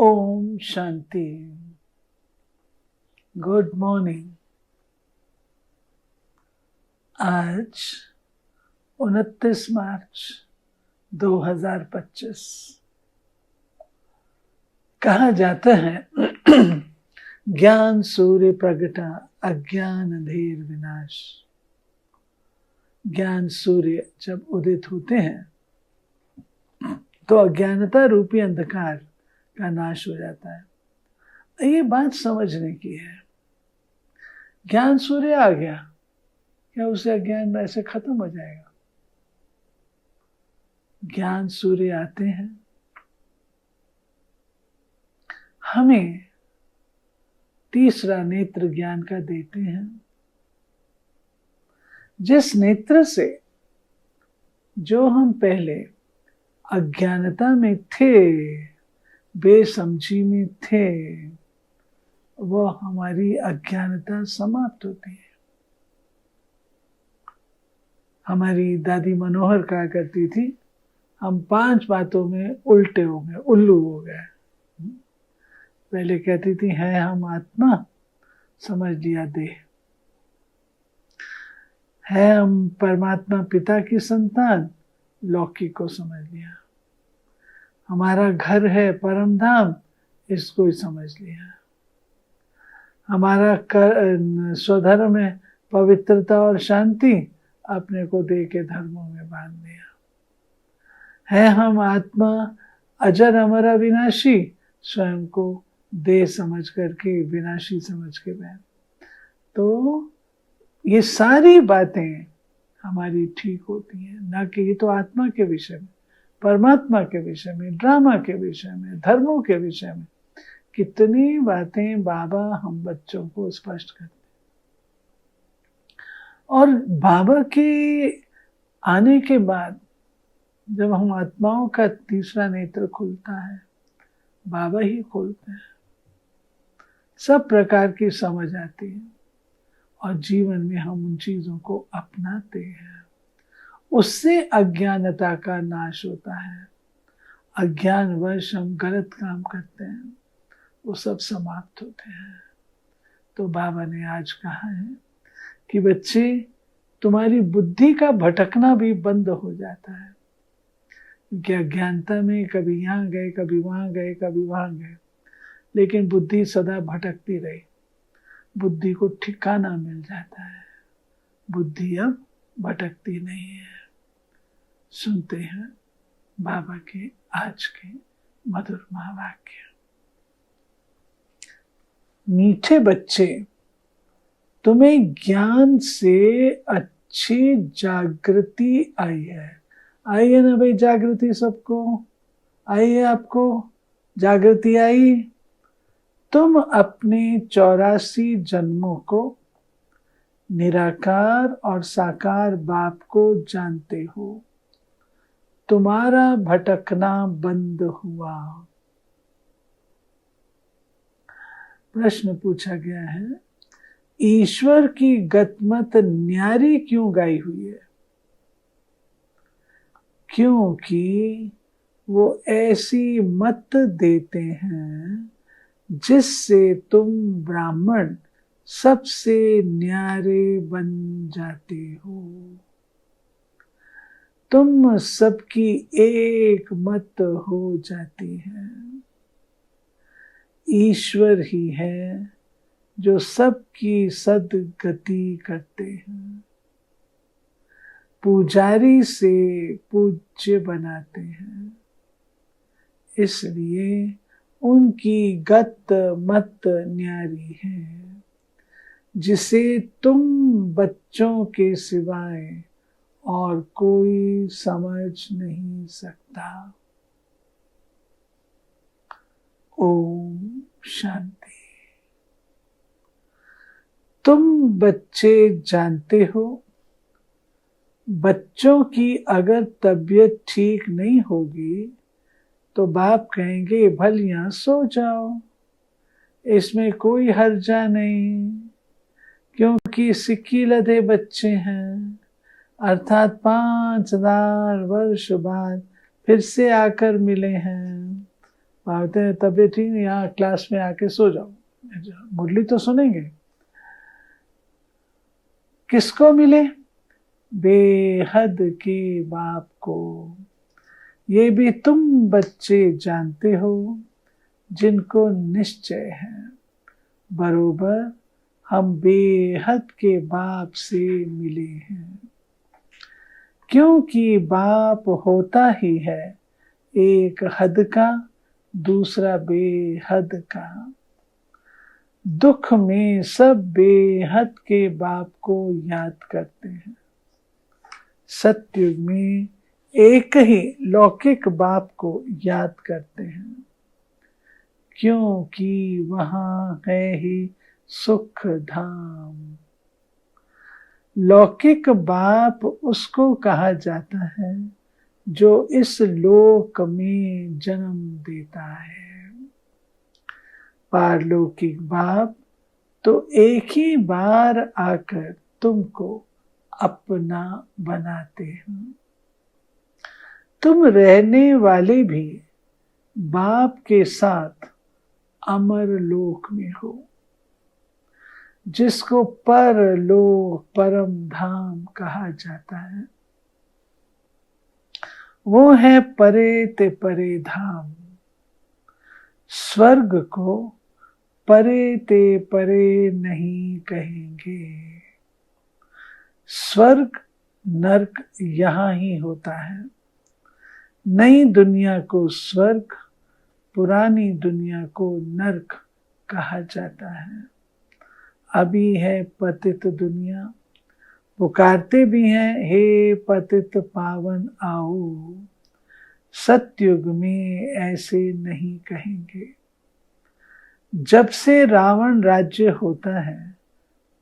Om Shanti. Good morning. आज 29 मार्च 2025। कहा जाता है ज्ञान सूर्य प्रगटा अज्ञान अंधेर विनाश। ज्ञान सूर्य जब उदित होते हैं तो अज्ञानता रूपी अंधकार का नाश हो जाता है। ये बात समझने की है। ज्ञान सूर्य आ गया, क्या उसे अज्ञान ऐसे खत्म हो जाएगा? ज्ञान सूर्य आते हैं, हमें तीसरा नेत्र ज्ञान का देते हैं, जिस नेत्र से जो हम पहले अज्ञानता में थे, बेसमझी में थे, वो हमारी अज्ञानता समाप्त होती है। हमारी दादी मनोहर कहा करती थी, हम 5 बातों में उल्टे हो गए, उल्लू हो गए। पहले कहती थी है हम आत्मा, समझ लिया देह। है हम परमात्मा पिता की संतान, लौकिक को समझ लिया। हमारा घर है परम धाम, इसको ही समझ लिया। हमारा स्वधर्म है पवित्रता और शांति, अपने को दे के धर्मों में बांध दिया। है हम आत्मा अजर अमर अविनाशी, स्वयं को देह समझ करके विनाशी समझ के बैठ। तो ये सारी बातें हमारी ठीक होती हैं, ना कि ये तो आत्मा के विषय में, परमात्मा के विषय में, ड्रामा के विषय में, धर्मों के विषय में कितनी बातें बाबा हम बच्चों को स्पष्ट करते। और बाबा के आने के बाद जब हम आत्माओं का तीसरा नेत्र खुलता है, बाबा ही खोलते हैं, सब प्रकार की समझ आती है और जीवन में हम उन चीजों को अपनाते हैं। उससे अज्ञानता का नाश होता है। अज्ञानवश हम गलत काम करते हैं, वो सब समाप्त होते हैं। तो बाबा ने आज कहा है कि बच्चे, तुम्हारी बुद्धि का भटकना भी बंद हो जाता है, क्योंकि अज्ञानता में कभी यहाँ गए, कभी वहां गए, कभी वहां गए, लेकिन बुद्धि सदा भटकती रही। बुद्धि को ठिकाना मिल जाता है, बुद्धि अब भटकती नहीं है। सुनते हैं बाबा के आज के मधुर महावाक्य। मीठे बच्चे, तुम्हें ज्ञान से अच्छी जागृति आई है। आई है ना भाई जागृति? सबको आई है? आपको जागृति आई? तुम अपने 84 जन्मों को निराकार और साकार बाप को जानते हो। तुम्हारा भटकना बंद हुआ। प्रश्न पूछा गया है, ईश्वर की गतमत न्यारी क्यों गाई हुई है? क्योंकि वो ऐसी मत देते हैं जिससे तुम ब्राह्मण सबसे न्यारे बन जाते हो। तुम सबकी एक मत हो जाती है। ईश्वर ही है जो सबकी सदगति करते हैं, पुजारी से पूज्य बनाते हैं। इसलिए उनकी गत मत न्यारी है, जिसे तुम बच्चों के सिवाय और कोई समझ नहीं सकता। ओम शांति। तुम बच्चे जानते हो, बच्चों की अगर तबीयत ठीक नहीं होगी तो बाप कहेंगे भलियां सो जाओ, इसमें कोई हर्जा नहीं, क्योंकि सिक्की लदे बच्चे हैं, अर्थात 5000 वर्ष बाद फिर से आकर मिले हैं। बोलते हैं तबीयत ठीक नहीं, यहाँ क्लास में आके सो जाओ, मुरली तो सुनेंगे। किसको मिले? बेहद के बाप को। ये भी तुम बच्चे जानते हो, जिनको निश्चय है बरोबर हम बेहद के बाप से मिले हैं। क्योंकि बाप होता ही है एक हद का, दूसरा बेहद का। दुख में सब बेहद के बाप को याद करते हैं। सत्युग में एक ही लौकिक बाप को याद करते हैं, क्योंकि वहां है ही सुख धाम। लौकिक बाप उसको कहा जाता है जो इस लोक में जन्म देता है। पारलौकिक बाप तो एक ही बार आकर तुमको अपना बनाते हैं। तुम रहने वाले भी बाप के साथ अमर लोक में हो, जिसको परलोक परम धाम कहा जाता है। वो है परे ते परे धाम। स्वर्ग को परे ते परे नहीं कहेंगे। स्वर्ग नरक यहाँ ही होता है। नई दुनिया को स्वर्ग, पुरानी दुनिया को नरक कहा जाता है। अभी है पतित दुनिया, पुकारते भी हैं हे पतित पावन आओ। सतयुग में ऐसे नहीं कहेंगे। जब से रावण राज्य होता है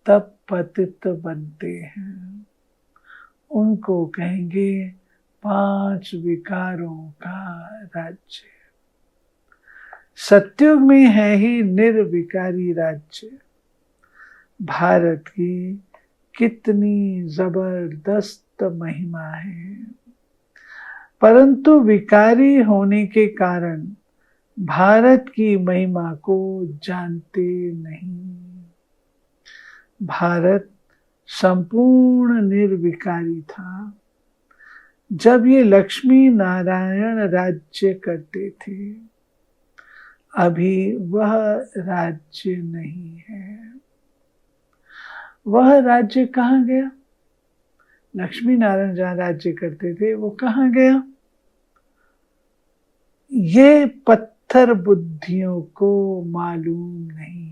तब पतित बनते हैं। उनको कहेंगे 5 विकारों का राज्य। सतयुग में है ही निर्विकारी राज्य। भारत की कितनी जबरदस्त महिमा है, परंतु विकारी होने के कारण भारत की महिमा को जानते नहीं। भारत संपूर्ण निर्विकारी था जब ये लक्ष्मी नारायण राज्य करते थे। अभी वह राज्य नहीं है। वह राज्य कहाँ गया? लक्ष्मी नारायण जहाँ राज्य करते थे वो कहाँ गया? ये पत्थर बुद्धियों को मालूम नहीं।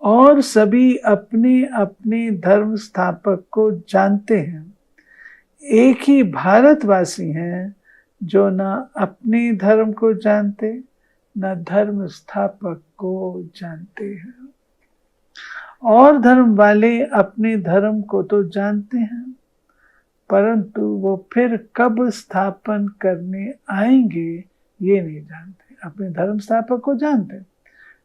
और सभी अपने अपने धर्म स्थापक को जानते हैं। एक ही भारतवासी हैं जो न अपने धर्म को जानते, न धर्म स्थापक को जानते हैं। और धर्म वाले अपने धर्म को तो जानते हैं, परंतु वो फिर कब स्थापन करने आएंगे ये नहीं जानते। अपने धर्म स्थापक को जानते,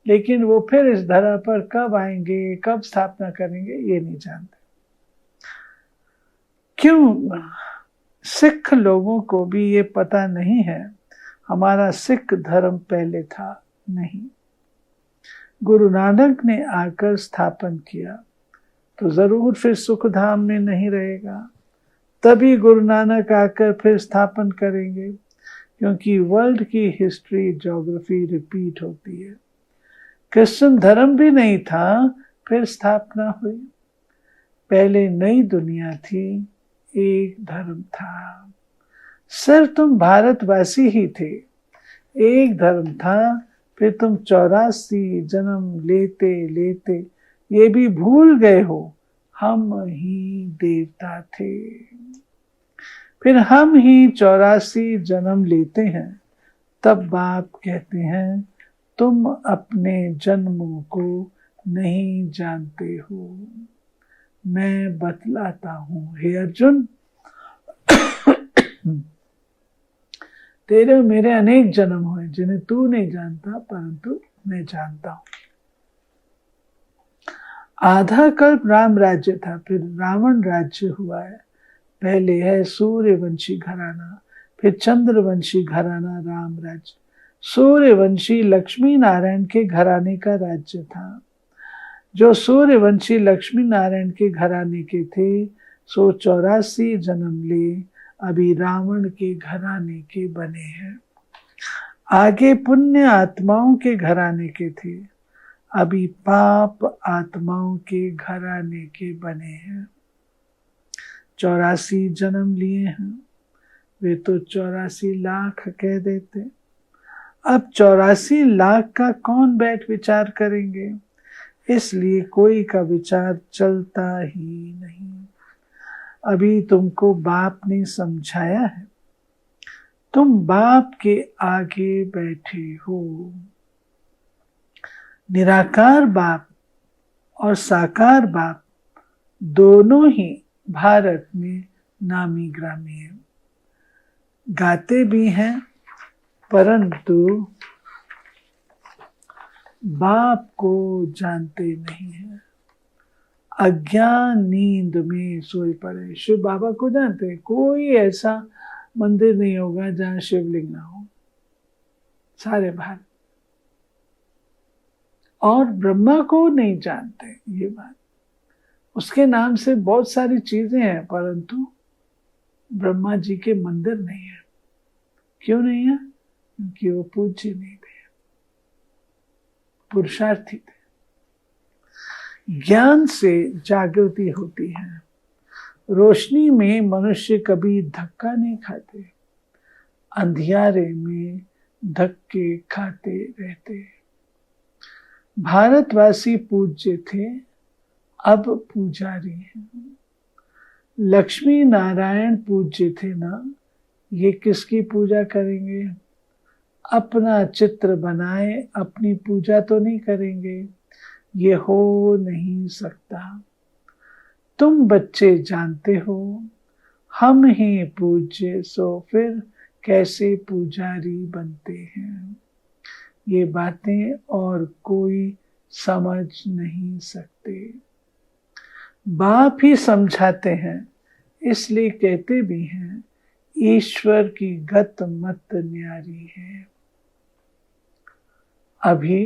लेकिन वो फिर इस धरा पर कब आएंगे, कब स्थापना करेंगे ये नहीं जानते। क्यों? सिख लोगों को भी ये पता नहीं है हमारा सिख धर्म पहले था। नहीं, गुरु नानक ने आकर स्थापन किया तो जरूर फिर सुख धाम में नहीं रहेगा। तभी गुरु नानक आकर फिर स्थापन करेंगे, क्योंकि वर्ल्ड की हिस्ट्री ज्योग्राफी रिपीट होती है। क्रिश्चियन धर्म भी नहीं था, फिर स्थापना हुई। पहले नई दुनिया थी, एक धर्म था। सिर्फ तुम भारतवासी ही थे, एक धर्म था। फिर तुम 84 जन्म लेते लेते ये भी भूल गए हो हम ही देवता थे। फिर हम ही 84 जन्म लेते हैं, तब बाप कहते हैं तुम अपने जन्मों को नहीं जानते हो। मैं बतलाता हूं हे अर्जुन, तेरे मेरे अनेक जन्म हुए जिन्हें तू नहीं जानता, परंतु मैं जानता हूं। आधा कल्प राम राज्य था, फिर रावण राज्य हुआ है। पहले है सूर्यवंशी घराना, फिर चंद्रवंशी घराना राम राज्य, सूर्यवंशी लक्ष्मी नारायण के घराने का राज्य था। जो सूर्यवंशी लक्ष्मी नारायण के घराने के थे सो 84 जन्म ले अभी रावण के घराने के बने हैं। आगे पुण्य आत्माओं के घराने के थे, अभी पाप आत्माओं के घराने के बने हैं। 84 जन्म लिए हैं, वे तो 84 लाख कह देते। अब 84 लाख का कौन बैठ विचार करेंगे, इसलिए कोई का विचार चलता ही नहीं। अभी तुमको बाप ने समझाया है, तुम बाप के आगे बैठे हो। निराकार बाप और साकार बाप दोनों ही भारत में नामी ग्रामी हैं, गाते भी हैं, परंतु बाप को जानते नहीं हैं। अज्ञान नींद में सोए पड़े। शिव बाबा को जानते हैं, कोई ऐसा मंदिर नहीं होगा जहां शिवलिंग ना हो, सारे भारत। और ब्रह्मा को नहीं जानते, ये बात। उसके नाम से बहुत सारी चीजें हैं, परंतु ब्रह्मा जी के मंदिर नहीं है। क्यों नहीं है? क्योंकि वो पूज्य नहीं थे, पुरुषार्थी थे। ज्ञान से जागृति होती है। रोशनी में मनुष्य कभी धक्का नहीं खाते, अंधियारे में धक्के खाते रहते। भारतवासी पूज्य थे, अब पुजारी हैं। लक्ष्मी नारायण पूज्य थे ना, ये किसकी पूजा करेंगे? अपना चित्र बनाए अपनी पूजा तो नहीं करेंगे, ये हो नहीं सकता। तुम बच्चे जानते हो हम ही पूज्य, सो फिर कैसे पुजारी बनते हैं? ये बातें और कोई समझ नहीं सकते। बाप ही समझाते हैं, इसलिए कहते भी हैं ईश्वर की गत मत न्यारी है। अभी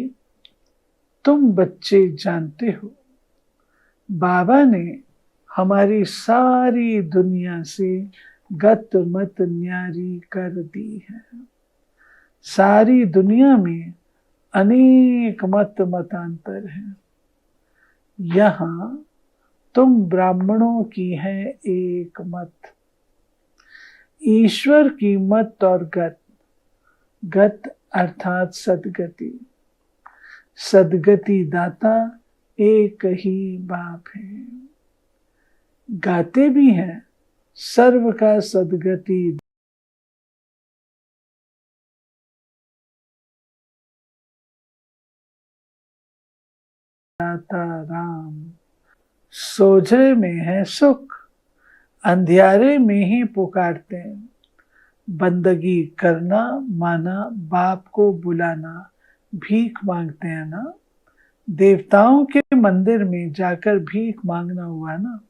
तुम बच्चे जानते हो बाबा ने हमारी सारी दुनिया से गत मत न्यारी कर दी है। सारी दुनिया में अनेक मत मतांतर हैं, यहाँ तुम ब्राह्मणों की है एक मत। ईश्वर की मत और गत, गत अर्थात सदगति, सदगति दाता एक ही बाप है। गाते भी हैं सर्व का सदगति दाता राम। सोझे में है सुख, अंधियारे में ही पुकारते हैं। बंदगी करना माना बाप को बुलाना, भीख मांगते हैं ना। देवताओं के मंदिर में जाकर भीख मांगना हुआ ना।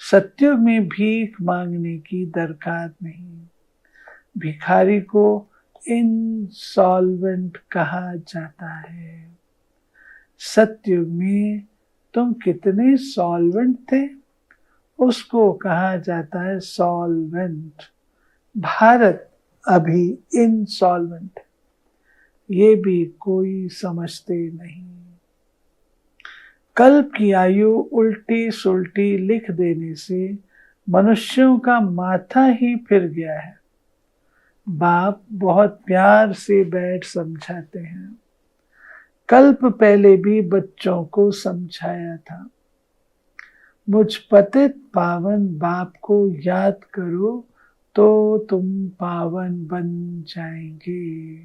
सत्युग में भीख मांगने की दरकार नहीं। भिखारी को इंसॉल्वेंट कहा जाता है। सत्युग में तुम कितने सॉल्वेंट थे, उसको कहा जाता है सॉल्वेंट। भारत अभी इनसॉल्वेंट, ये भी कोई समझते नहीं। कल्प की आयु उल्टी सुल्टी लिख देने से मनुष्यों का माथा ही फिर गया है। बाप बहुत प्यार से बैठ समझाते हैं। कल्प पहले भी बच्चों को समझाया था। मुझ पतित पावन बाप को याद करो तो तुम पावन बन जाएंगे।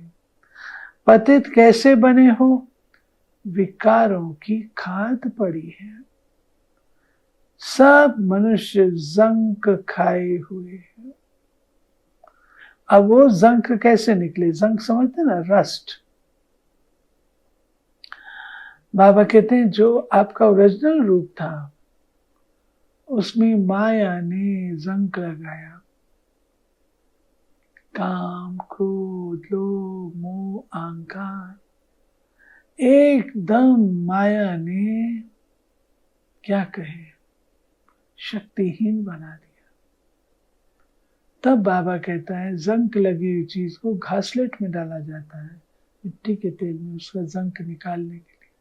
पतित कैसे बने हो? विकारों की खाद पड़ी है। सब मनुष्य जंक खाए हुए हैं। अब वो जंक कैसे निकले? जंक समझते ना, रस्ट। बाबा कहते हैं जो आपका ओरिजिनल रूप था उसमें माया ने जंक लगाया। काम, क्रोध, लोभ, मोह, अहंकार एकदम माया ने क्या कहे शक्तिहीन बना दिया। तब बाबा कहता है जंक लगी हुई चीज को घासलेट में डाला जाता है, मिट्टी के तेल में, उसका जंक निकालने के लिए।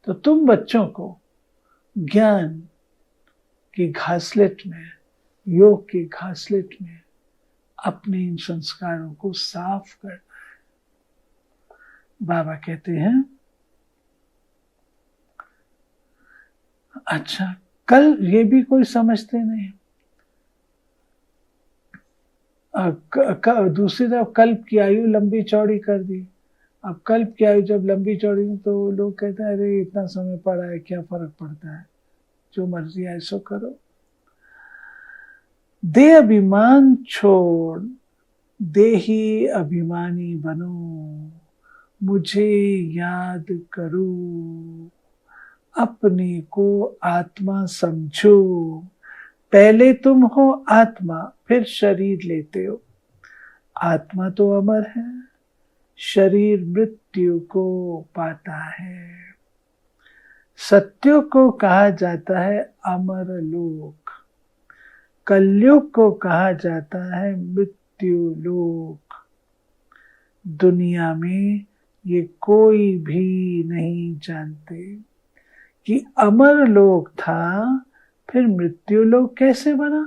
तो तुम बच्चों को ज्ञान की घासलेट में, योग की घासलेट में अपने इन संस्कारों को साफ करना है। बाबा कहते हैं अच्छा, कल ये भी कोई समझते नहीं। दूसरी तरफ कल्प की आयु लंबी चौड़ी कर दी। अब कल्प की आयु जब लंबी चौड़ी तो लोग कहते हैं अरे इतना समय पड़ा है, क्या फर्क पड़ता है, जो मर्जी है सो करो। दे अभिमान छोड़, देही अभिमानी बनो, मुझे याद करो, अपने को आत्मा समझो। पहले तुम हो आत्मा, फिर शरीर लेते हो। आत्मा तो अमर है, शरीर मृत्यु को पाता है। सत्युग को कहा जाता है अमर लोक, कलयुग को कहा जाता है मृत्यु लोक। दुनिया में ये कोई भी नहीं जानते कि अमर लोक था, फिर मृत्यु लोक कैसे बना।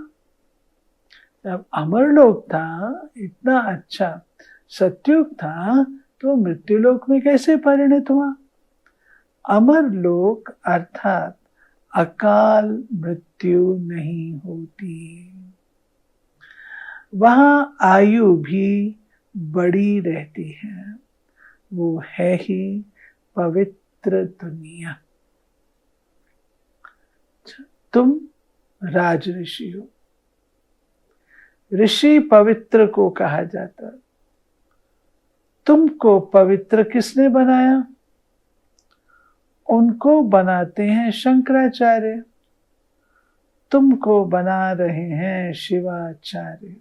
जब अमर लोक था, इतना अच्छा सत्युग था, तो मृत्यु लोक में कैसे परिणत हुआ। अमर लोक अर्थात अकाल मृत्यु नहीं होती, वहां आयु भी बड़ी रहती है। वो है ही पवित्र दुनिया। तुम राज ऋषि हो। ऋषि पवित्र को कहा जाता। तुमको पवित्र किसने बनाया? उनको बनाते हैं शंकराचार्य, तुमको बना रहे हैं शिवाचार्य।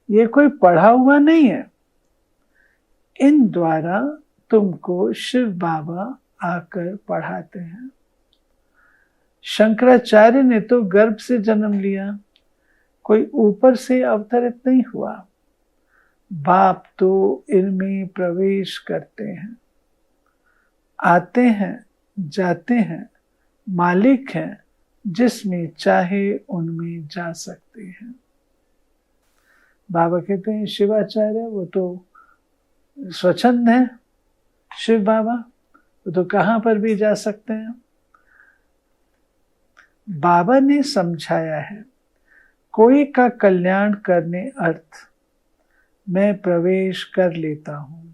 ये कोई पढ़ा हुआ नहीं है। इन द्वारा तुमको शिव बाबा आकर पढ़ाते हैं। शंकराचार्य ने तो गर्भ से जन्म लिया, कोई ऊपर से अवतरित नहीं हुआ। बाप तो इनमें प्रवेश करते हैं, आते हैं जाते हैं, मालिक हैं, जिसमें चाहे उनमें जा सकते हैं। बाबा कहते हैं शिवाचार्य वो तो स्वच्छंद है, शिव बाबा वो तो कहां पर भी जा सकते हैं। बाबा ने समझाया है कोई का कल्याण करने अर्थ मैं प्रवेश कर लेता हूं,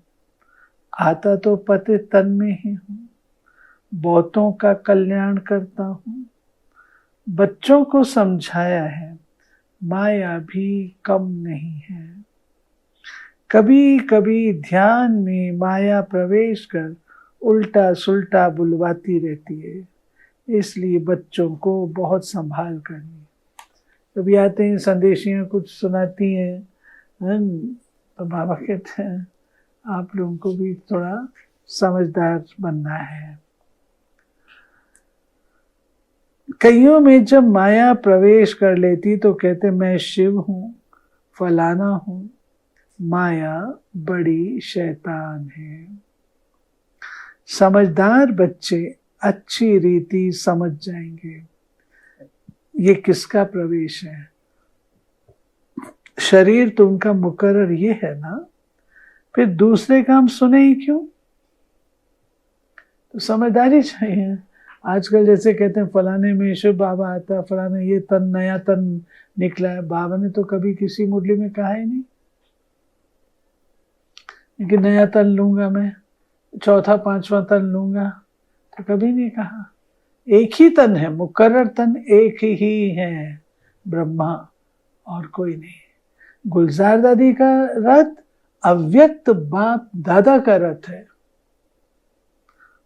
आता तो पति तन में ही हूं, बहुतों का कल्याण करता हूं। बच्चों को समझाया है माया भी कम नहीं है। कभी कभी ध्यान में माया प्रवेश कर उल्टा सुल्टा बुलवाती रहती है, इसलिए बच्चों को बहुत संभाल करनी। कभी आते हैं संदेशियां कुछ सुनाती हैं, तो बाबा कहते हैं आप लोगों को भी थोड़ा समझदार बनना है। कईयों में जब माया प्रवेश कर लेती तो कहते मैं शिव हूं, फलाना हूं। माया बड़ी शैतान है। समझदार बच्चे अच्छी रीति समझ जाएंगे ये किसका प्रवेश है। शरीर तो उनका मुकर्रर ये है ना, फिर दूसरे काम सुने ही क्यों। तो समझदारी चाहिए। आजकल जैसे कहते हैं फलाने में शिव बाबा आता है, फलाने ये तन नया तन निकला है। बाबा ने तो कभी किसी मुरली में कहा ही नहीं कि नया तन लूंगा मैं, चौथा पांचवा तन लूंगा, तो कभी नहीं कहा। एक ही तन है, मुकर्रर तन एक ही है, ब्रह्मा और कोई नहीं। गुलजार दादी का रथ अव्यक्त बाप दादा का रथ है।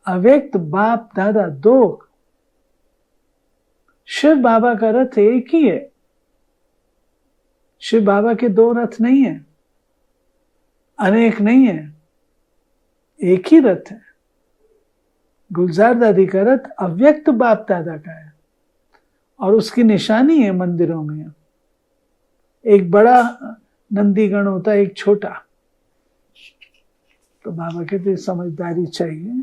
अव्यक्त बाप दादा दो, शिव बाबा का रथ एक ही है। शिव बाबा के दो रथ नहीं है, अनेक नहीं है, एक ही रथ है। गुलजार दादी का रथ अव्यक्त बाप दादा का है और उसकी निशानी है मंदिरों में। एक बड़ा नंदीगण होता है, एक छोटा। तो बाबा कहते समझदारी चाहिए।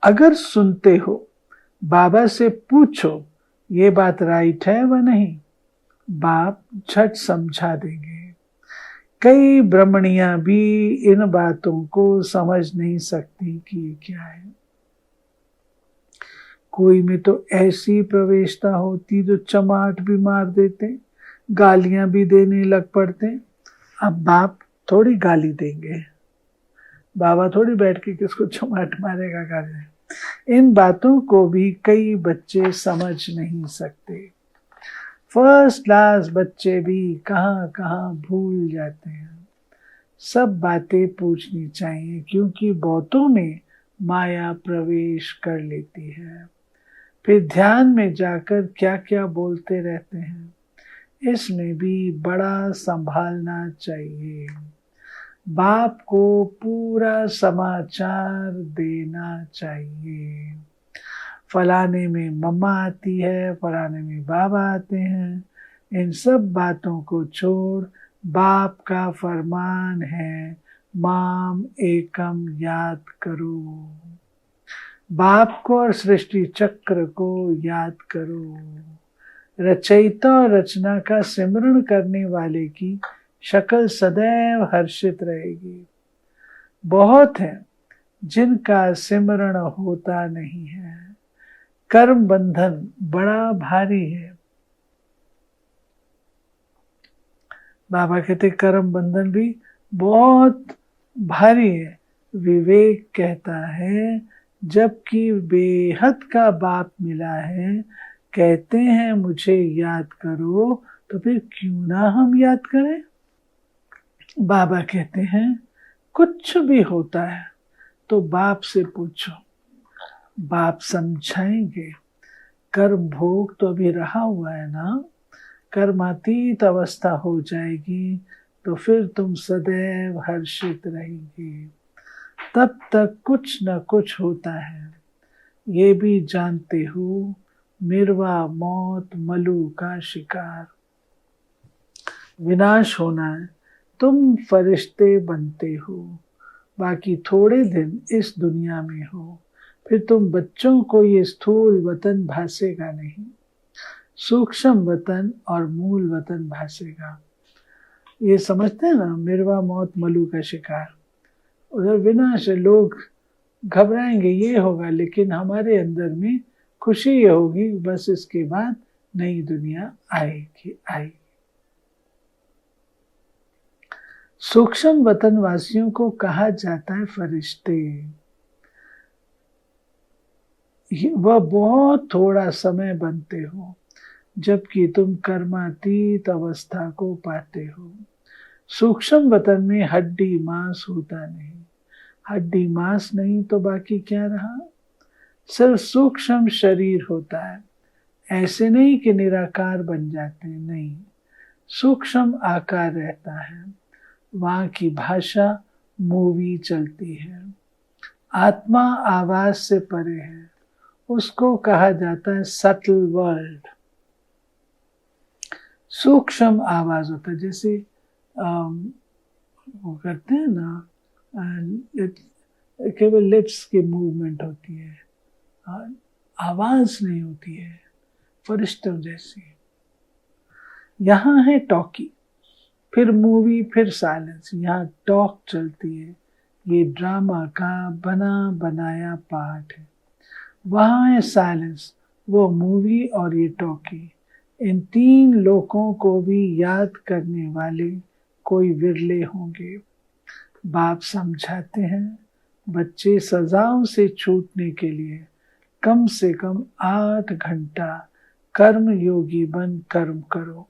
अगर सुनते हो, बाबा से पूछो ये बात राइट है व नहीं, बाप झट समझा देंगे। कई ब्रह्मणियां भी इन बातों को समझ नहीं सकती कि ये क्या है। कोई में तो ऐसी प्रवेशता होती जो चमाट भी मार देते, गालियां भी देने लग पड़ते। अब बाप थोड़ी गाली देंगे, बाबा थोड़ी बैठ के किसको चमाट मारेगा गाली। इन बातों को भी कई बच्चे समझ नहीं सकते। फर्स्ट क्लास बच्चे भी कहाँ कहाँ भूल जाते हैं। सब बातें पूछनी चाहिए, क्योंकि बहुतों में माया प्रवेश कर लेती है। फिर ध्यान में जाकर क्या क्या बोलते रहते हैं, इसमें भी बड़ा संभालना चाहिए। बाप को पूरा समाचार देना चाहिए। फलाने में मम्मा आती है, फलाने में बाबा आते हैं। इन सब बातों को छोड़ बाप का फरमान है, माम एकम याद करो। बाप को और सृष्टि चक्र को याद करो। रचयिता और रचना का सिमरण करने वाले की शक्ल सदैव हर्षित रहेगी। बहुत है जिनका सिमरण होता नहीं है। कर्म बंधन बड़ा भारी है। बाबा कहते कर्म बंधन भी बहुत भारी है। विवेक कहता है जबकि बेहद का बाप मिला है, कहते हैं मुझे याद करो, तो फिर क्यों ना हम याद करें। बाबा कहते हैं कुछ भी होता है तो बाप से पूछो, बाप समझाएंगे। कर्म भोग तो अभी रहा हुआ है ना, कर्मातीत अवस्था हो जाएगी तो फिर तुम सदैव हर्षित रहेंगे। तब तक कुछ न कुछ होता है, ये भी जानते हो। मिर्वा मौत मलू का शिकार, विनाश होना है, तुम फरिश्ते बनते हो। बाकी थोड़े दिन इस दुनिया में हो, फिर तुम बच्चों को ये स्थूल वतन भासेगा नहीं, सूक्ष्म वतन और मूल वतन भासेगा। ये समझते हैं ना, मिर्वा मौत मलू का शिकार। उधर विनाश है, लोग घबराएंगे ये होगा, लेकिन हमारे अंदर में खुशी ये होगी बस इसके बाद नई दुनिया आएगी। सूक्ष्म वतन वासियों को कहा जाता है फरिश्ते। वह बहुत थोड़ा समय बनते हो, जबकि तुम कर्मातीत अवस्था को पाते हो। सूक्ष्म वतन में हड्डी मांस होता नहीं। हड्डी मांस नहीं तो बाकी क्या रहा, सिर्फ सूक्ष्म शरीर होता है। ऐसे नहीं कि निराकार बन जाते, नहीं, सूक्ष्म आकार रहता है। वहाँ की भाषा मूवी चलती है। आत्मा आवाज से परे है, उसको कहा जाता है सटल वर्ल्ड। सूक्ष्म आवाज होता है, जैसे वो करते हैं ना, केवल लिप्स की मूवमेंट होती है, आवाज नहीं होती है, फरिश्तों जैसी। यहाँ है टॉकी, फिर मूवी, फिर साइलेंस। यहाँ टॉक चलती है, ये ड्रामा का बना बनाया पार्ट है। वहाँ है साइलेंस, वो मूवी और ये टॉकी। इन तीन लोगों को भी याद करने वाले कोई विरले होंगे। बाप समझाते हैं बच्चे सजाओं से छूटने के लिए कम से कम 8 घंटा कर्म योगी बन कर्म करो,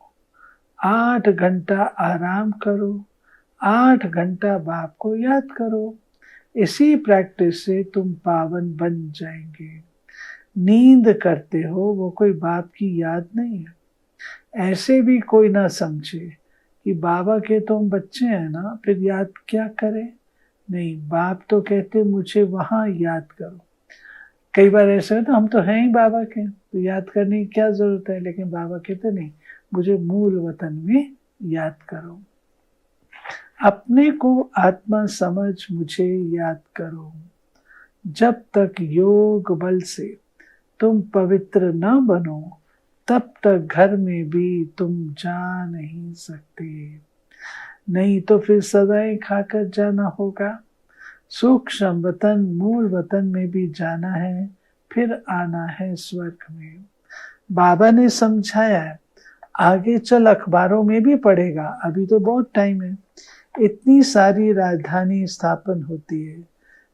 8 घंटा आराम करो, 8 घंटा बाप को याद करो। इसी प्रैक्टिस से तुम पावन बन जाएंगे। नींद करते हो वो कोई बाप की याद नहीं है। ऐसे भी कोई ना समझे कि बाबा के तो हम बच्चे हैं ना, फिर याद क्या करें। नहीं, बाप तो कहते मुझे वहां याद करो। कई बार ऐसा है तो हम तो हैं ही बाबा के, तो याद करने की क्या जरूरत है, लेकिन बाबा कहते नहीं, मुझे मूल वतन में याद करो। अपने को आत्मा समझ मुझे याद करो। जब तक योग बल से तुम पवित्र न बनो, तब तक घर में भी तुम जा नहीं सकते। नहीं तो फिर सदाएं खाकर जाना होगा। सूक्ष्म वतन मूल वतन में भी जाना है, फिर आना है स्वर्ग में। बाबा ने समझाया है, आगे चल अखबारों में भी पढ़ेगा, अभी तो बहुत टाइम है। इतनी सारी राजधानी स्थापन होती है,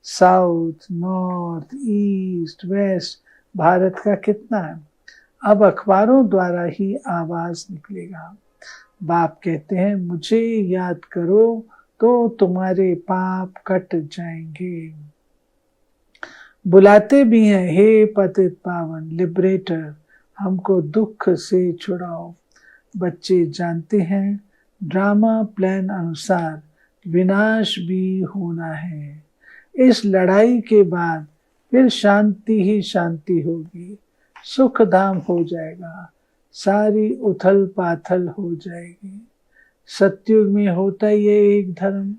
south north east west, Bharat का कितना है। अब अखबारों द्वारा ही आवाज निकलेगा। बाप कहते हैं मुझे याद करो तो तुम्हारे पाप कट जाएंगे। बुलाते भी हैं, हे पतित पावन लिबरेटर, हमको दुख से छुड़ाओ। बच्चे जानते हैं ड्रामा प्लान अनुसार विनाश भी होना है। इस लड़ाई के बाद फिर शांति ही शांति होगी, सुख धाम हो जाएगा, सारी उथल पाथल हो जाएगी। सतयुग में होता ही है एक धर्म,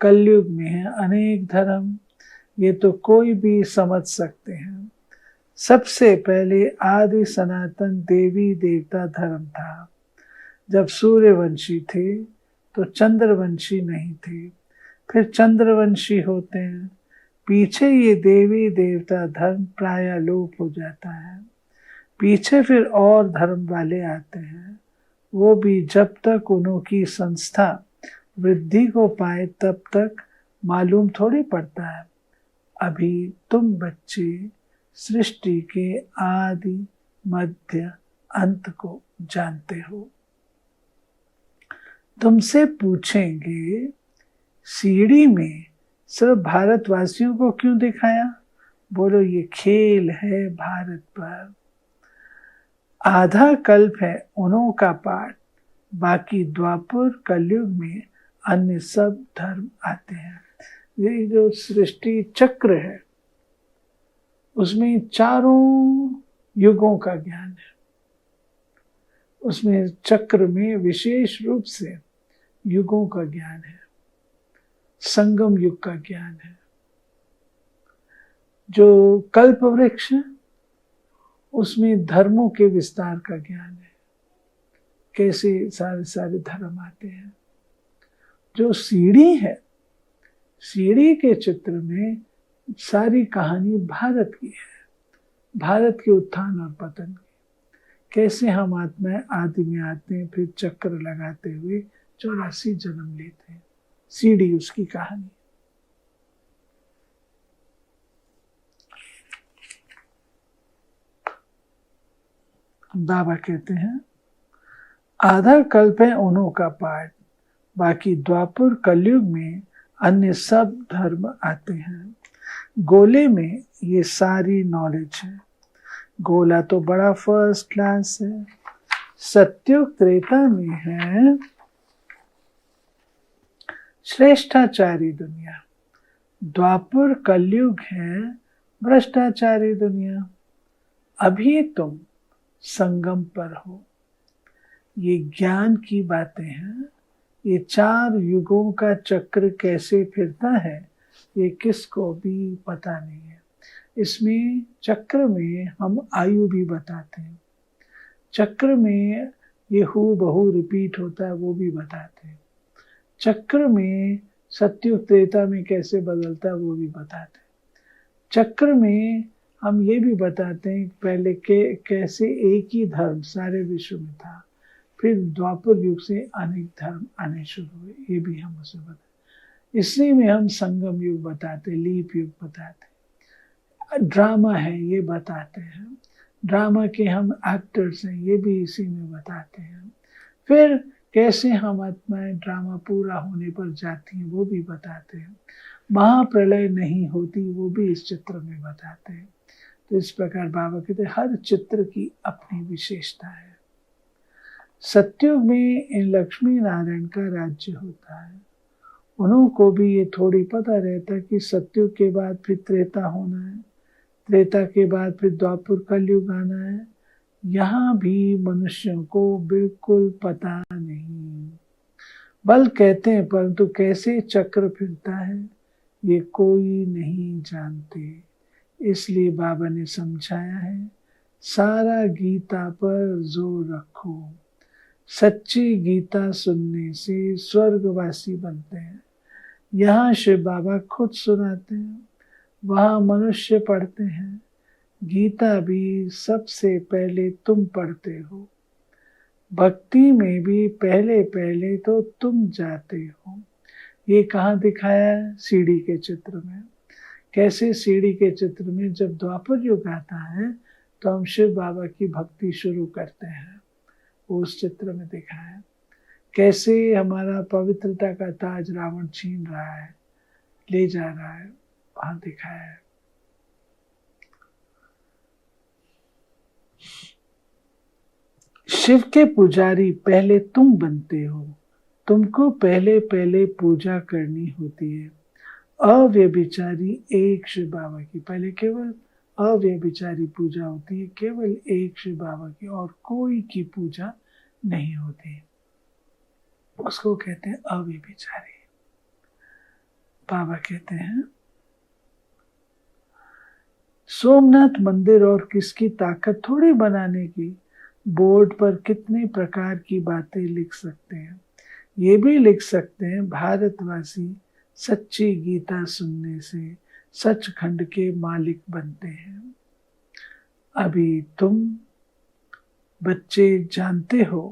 कलयुग में है अनेक धर्म, ये तो कोई भी समझ सकते हैं। सबसे पहले आदि सनातन देवी देवता धर्म था। जब सूर्यवंशी थे तो चंद्रवंशी नहीं थे, फिर चंद्रवंशी होते हैं। पीछे ये देवी देवता धर्म प्राय लोप हो जाता है। पीछे फिर और धर्म वाले आते हैं, वो भी जब तक उनकी संस्था वृद्धि को पाए तब तक मालूम थोड़ी पड़ता है। अभी तुम बच्चे सृष्टि के आदि मध्य अंत को जानते हो। तुमसे पूछेंगे सीढ़ी में सिर्फ भारतवासियों को क्यों दिखाया। बोलो ये खेल है भारत पर। आधा कल्प है उन्हों का पाठ, बाकी द्वापर कलयुग में अन्य सब धर्म आते हैं। ये जो सृष्टि चक्र है उसमें चारों युगों का ज्ञान है। उसमें चक्र में विशेष रूप से युगों का ज्ञान है, संगम युग का ज्ञान है। जो कल्प वृक्ष है उसमें धर्मों के विस्तार का ज्ञान है, कैसे सारे सारे धर्म आते हैं। जो सीढ़ी है, सीढ़ी के चित्र में सारी कहानी भारत की है, भारत के उत्थान और पतन की। कैसे हम आत्माएं आदि में आते हैं, फिर चक्र लगाते हुए 84 जन्म लेते हैं। सीढ़ी उसकी कहानी। बाबा कहते हैं आधा कल्प है उन्हों का पाठ, बाकी द्वापर कलयुग में अन्य सब धर्म आते हैं। गोले में ये सारी नॉलेज है। गोला तो बड़ा फर्स्ट क्लास है। सत्युग त्रेता में है श्रेष्ठाचारी दुनिया, द्वापर कलयुग है भ्रष्टाचारी दुनिया। अभी तुम संगम पर हो। ये ज्ञान की बातें हैं। ये 4 युगों का चक्र कैसे फिरता है ये किसको भी पता नहीं है। इसमें चक्र में हम आयु भी बताते हैं, चक्र में ये हु बहु रिपीट होता है वो भी बताते हैं, चक्र में सत्युग त्रेता में कैसे बदलता है वो भी बताते हैं। चक्र में हम ये भी बताते हैं पहले कैसे एक ही धर्म सारे विश्व में था, फिर द्वापर युग से अनेक धर्म आने शुरू हुए, ये भी हम उसे बताते। इसी में हम संगम युग बताते, लीप युग बताते, ड्रामा है ये बताते हैं, ड्रामा के हम एक्टर्स हैं ये भी इसी में बताते हैं। फिर कैसे हम आत्माएं ड्रामा पूरा होने पर जाती हैं वो भी बताते हैं। महाप्रलय नहीं होती वो भी इस चित्र में बताते हैं। तो इस प्रकार बाबा कहते हर चित्र की अपनी विशेषता है। सतयुग में इन लक्ष्मी नारायण का राज्य होता है। उनको भी ये थोड़ी पता रहता कि सतयुग के बाद फिर त्रेता होना है, त्रेता के बाद फिर द्वापर कलयुग आना है। यहाँ भी मनुष्यों को बिल्कुल पता नहीं। बल कहते हैं परंतु कैसे चक्र फिरता है ये कोई नहीं जानते। इसलिए बाबा ने समझाया है सारा गीता पर जोर रखो। सच्ची गीता सुनने से स्वर्गवासी बनते हैं। यहाँ शिव बाबा खुद सुनाते हैं, वहाँ मनुष्य पढ़ते हैं। गीता भी सबसे पहले तुम पढ़ते हो। भक्ति में भी पहले पहले तो तुम जाते हो। ये कहाँ दिखाया है? सीढ़ी के चित्र में। कैसे? सीढ़ी के चित्र में जब द्वापर युग आता है तो हम शिव बाबा की भक्ति शुरू करते हैं, उस चित्र में दिखाया है। कैसे हमारा पवित्रता का ताज रावण छीन रहा है, ले जा रहा है, वहां दिखाया है। शिव के पुजारी पहले तुम बनते हो। तुमको पहले पहले पूजा करनी होती है। अव्यभिचारी एक शिव बाबा की, पहले केवल अव्यभिचारी पूजा होती है, केवल एक शिव बाबा की, और कोई की पूजा नहीं होती। उसको कहते हैं अव्यभिचारी। बाबा कहते हैं सोमनाथ मंदिर और किसकी ताकत थोड़ी बनाने की। बोर्ड पर कितने प्रकार की बातें लिख सकते हैं। ये भी लिख सकते हैं भारतवासी सच्ची गीता सुनने से सचखंड के मालिक बनते हैं। अभी तुम बच्चे जानते हो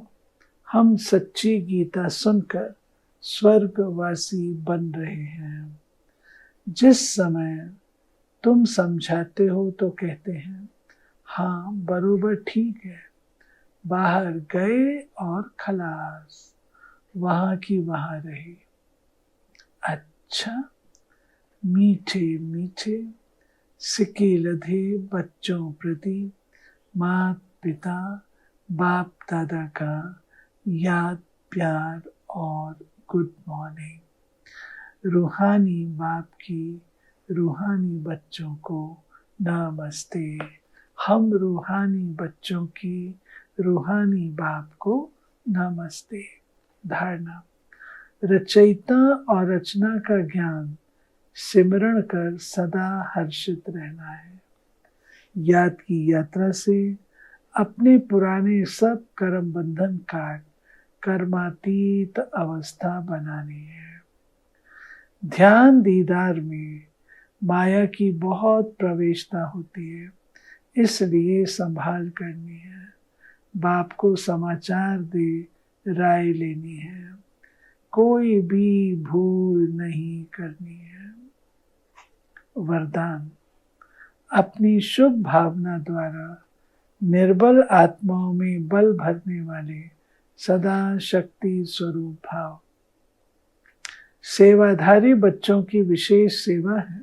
हम सच्ची गीता सुनकर स्वर्गवासी बन रहे हैं। जिस समय तुम समझाते हो तो कहते हैं हाँ बरोबर ठीक है। बाहर गए और खलास, वहां की वहां रहे। अच्छा, मीठे मीठे सिक्के लधे बच्चों प्रति माता पिता बाप दादा का याद प्यार और गुड मॉर्निंग। रूहानी बाप की रूहानी बच्चों को नमस्ते। हम रूहानी बच्चों की रूहानी बाप को नमस्ते। धारणा, रचयिता और रचना का ज्ञान सिमरण कर सदा हर्षित रहना है। याद की यात्रा से अपने पुराने सब कर्म बंधन काट कर्मातीत अवस्था बनानी है। ध्यान दीदार में माया की बहुत प्रवेशता होती है, इसलिए संभाल करनी है। बाप को समाचार दे राय लेनी है, कोई भी भूल नहीं करनी है। वरदान, अपनी शुभ भावना द्वारा निर्बल आत्माओं में बल भरने वाले सदा शक्ति स्वरूप भाव। सेवाधारी बच्चों की विशेष सेवा है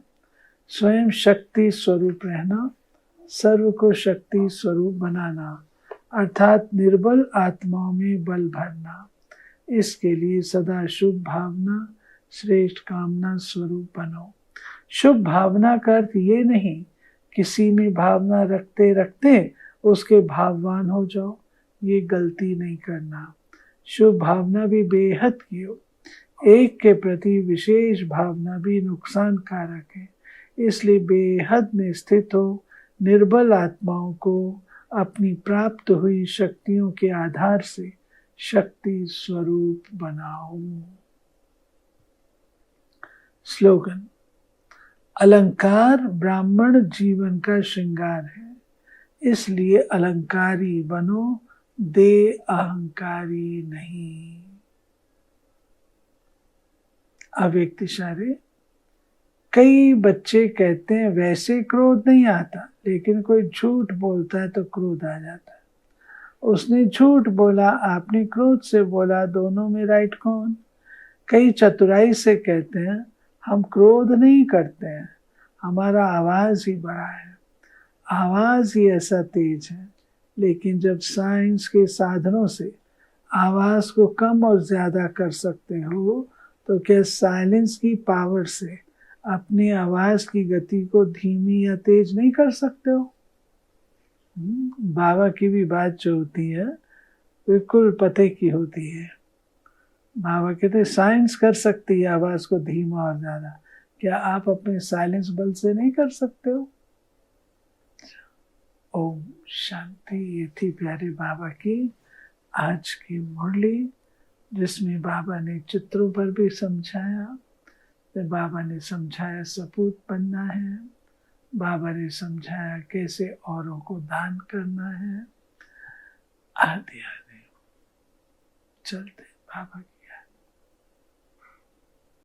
स्वयं शक्ति स्वरूप रहना, सर्व को शक्ति स्वरूप बनाना, अर्थात निर्बल आत्माओं में बल भरना। इसके लिए सदा शुभ भावना श्रेष्ठ कामना स्वरूप बनो। शुभ भावना का अर्थ ये नहीं किसी में भावना रखते रखते उसके भाववान हो जाओ, ये गलती नहीं करना। शुभ भावना भी बेहद की हो, एक के प्रति विशेष भावना भी नुकसान कारक है, इसलिए बेहद में स्थित हो निर्बल आत्माओं को अपनी प्राप्त हुई शक्तियों के आधार से शक्ति स्वरूप बनाओ। स्लोगन, अलंकार ब्राह्मण जीवन का श्रृंगार है, इसलिए अलंकारी बनो, दे अहंकारी नहीं। अव्यक्त इशारे, कई बच्चे कहते हैं वैसे क्रोध नहीं आता, लेकिन कोई झूठ बोलता है तो क्रोध आ जाता है। उसने झूठ बोला, आपने क्रोध से बोला, दोनों में राइट कौन? कई चतुराई से कहते हैं हम क्रोध नहीं करते हैं, हमारा आवाज ही बड़ा है। आवाज ही ऐसा तेज है, लेकिन जब साइंस के साधनों से आवाज को कम और ज्यादा कर सकते हो, तो क्या साइलेंस की पावर से अपनी आवाज की गति को धीमी या तेज नहीं कर सकते हो? बाबा की भी बात जो होती है बिल्कुल पते की होती है। बाबा कहते साइंस कर सकती है आवाज को धीमा और ज्यादा, क्या आप अपने साइलेंस बल से नहीं कर सकते हो? ओम शांति। ये थी प्यारे बाबा की आज की मुरली, जिसमें बाबा ने चित्रों पर भी समझाया, तो बाबा ने समझाया सपूत बनना है, बाबा ने समझाया कैसे औरों को दान करना है, आदि आदि। चलते बाबा की